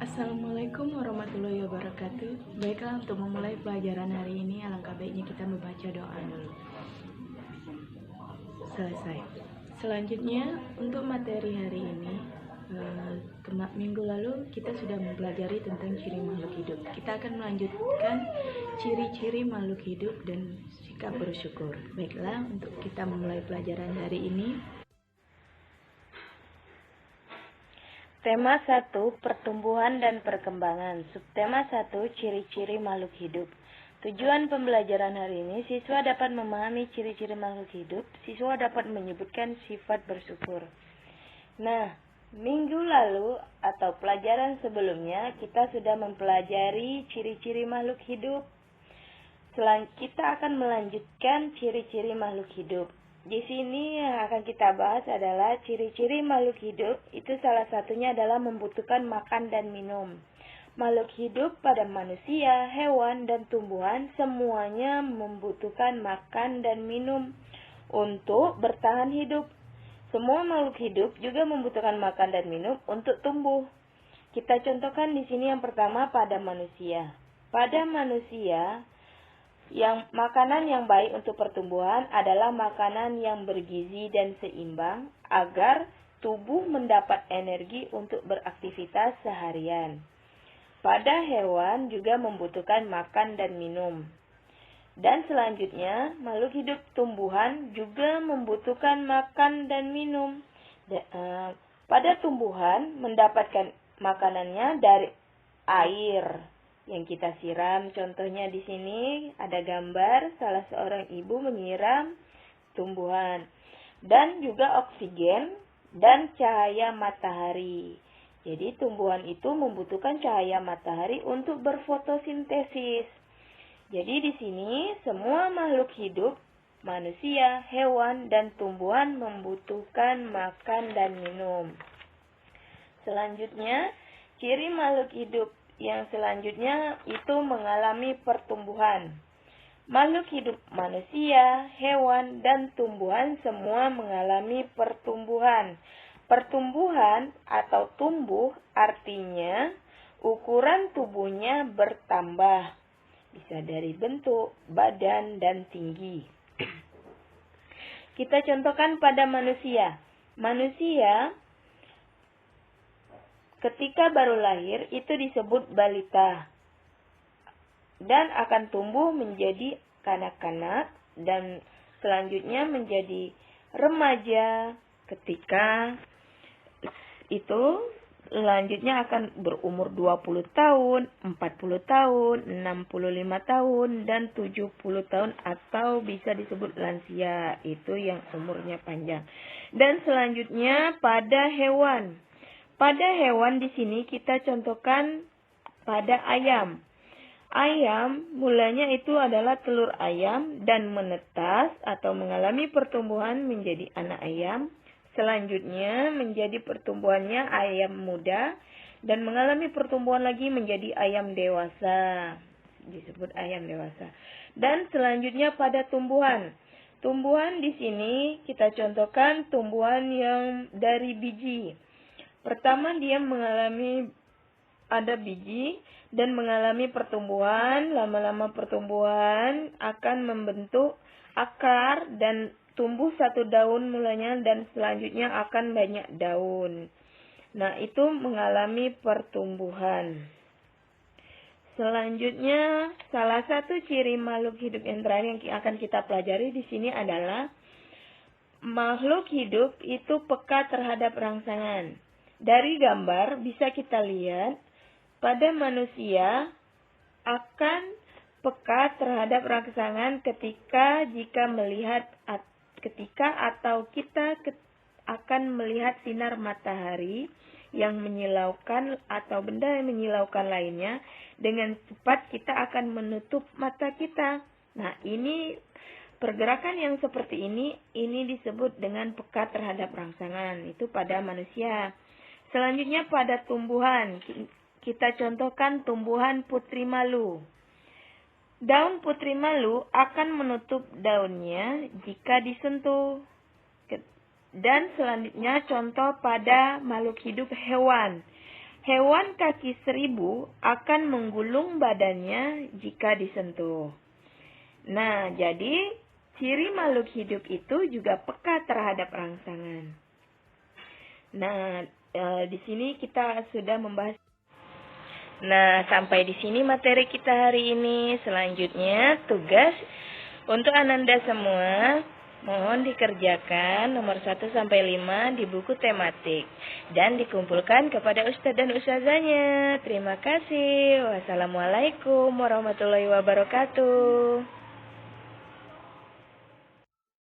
Assalamualaikum warahmatullahi wabarakatuh. Baiklah, untuk memulai pelajaran hari ini, alangkah baiknya kita membaca doa dulu. Selesai. Selanjutnya, untuk materi hari ini, minggu lalu kita sudah mempelajari tentang ciri makhluk hidup. Kita akan melanjutkan ciri-ciri makhluk hidup dan sikap bersyukur. Baiklah, untuk kita memulai pelajaran hari ini. Tema 1, pertumbuhan dan perkembangan. Subtema 1, ciri-ciri makhluk hidup. Tujuan pembelajaran hari ini, siswa dapat memahami ciri-ciri makhluk hidup, siswa dapat menyebutkan sifat bersyukur. Nah, minggu lalu atau pelajaran sebelumnya, kita sudah mempelajari ciri-ciri makhluk hidup. Kita akan melanjutkan ciri-ciri makhluk hidup. Di sini yang akan kita bahas adalah ciri-ciri makhluk hidup. Itu salah satunya adalah membutuhkan makan dan minum. Makhluk hidup pada manusia, hewan, dan tumbuhan semuanya membutuhkan makan dan minum untuk bertahan hidup. Semua makhluk hidup juga membutuhkan makan dan minum untuk tumbuh. Kita contohkan di sini yang pertama pada manusia. Pada manusia, makanan yang baik untuk pertumbuhan adalah makanan yang bergizi dan seimbang agar tubuh mendapat energi untuk beraktivitas seharian. Pada hewan juga membutuhkan makan dan minum. Dan selanjutnya, makhluk hidup tumbuhan juga membutuhkan makan dan minum. Pada tumbuhan mendapatkan makanannya dari air yang kita siram. Contohnya di sini ada gambar salah seorang ibu menyiram tumbuhan, dan juga oksigen dan cahaya matahari. Jadi tumbuhan itu membutuhkan cahaya matahari untuk berfotosintesis. Jadi di sini semua makhluk hidup, manusia, hewan, dan tumbuhan membutuhkan makan dan minum. Selanjutnya, ciri makhluk hidup yang selanjutnya itu mengalami pertumbuhan. Makhluk hidup manusia, hewan, dan tumbuhan semua mengalami pertumbuhan. Pertumbuhan atau tumbuh artinya ukuran tubuhnya bertambah. Bisa dari bentuk, badan, dan tinggi. Kita contohkan pada manusia. Manusia ketika baru lahir itu disebut balita dan akan tumbuh menjadi kanak-kanak dan selanjutnya menjadi remaja. Ketika itu selanjutnya akan berumur 20 tahun, 40 tahun, 65 tahun, dan 70 tahun atau bisa disebut lansia. Itu yang umurnya panjang. Dan selanjutnya pada hewan. Pada hewan di sini kita contohkan pada ayam. Ayam mulanya itu adalah telur ayam dan menetas atau mengalami pertumbuhan menjadi anak ayam. Selanjutnya menjadi pertumbuhannya ayam muda dan mengalami pertumbuhan lagi menjadi ayam dewasa. Disebut ayam dewasa. Dan selanjutnya pada tumbuhan. Tumbuhan di sini kita contohkan tumbuhan yang dari biji. Pertama dia ada biji dan mengalami pertumbuhan. Lama-lama pertumbuhan akan membentuk akar dan tumbuh satu daun mulanya dan selanjutnya akan banyak daun. Nah, itu mengalami pertumbuhan. Selanjutnya, salah satu ciri makhluk hidup yang terakhir yang akan kita pelajari di sini adalah makhluk hidup itu peka terhadap rangsangan. Dari gambar bisa kita lihat pada manusia akan peka terhadap rangsangan ketika kita akan melihat sinar matahari yang menyilaukan atau benda yang menyilaukan lainnya, dengan cepat kita akan menutup mata kita. Nah, ini pergerakan yang seperti ini disebut dengan peka terhadap rangsangan. Itu pada manusia. Selanjutnya pada tumbuhan, kita contohkan tumbuhan putri malu. Daun putri malu akan menutup daunnya jika disentuh. Dan selanjutnya contoh pada makhluk hidup hewan. Hewan kaki 1000 akan menggulung badannya jika disentuh. Nah, jadi ciri makhluk hidup itu juga peka terhadap rangsangan. Nah, di sini kita sudah membahas. Nah, sampai di sini materi kita hari ini. Selanjutnya, tugas untuk Ananda semua. Mohon dikerjakan nomor 1 sampai 5 di buku tematik dan dikumpulkan kepada ustadz dan ustazahnya. Terima kasih. Wassalamualaikum warahmatullahi wabarakatuh.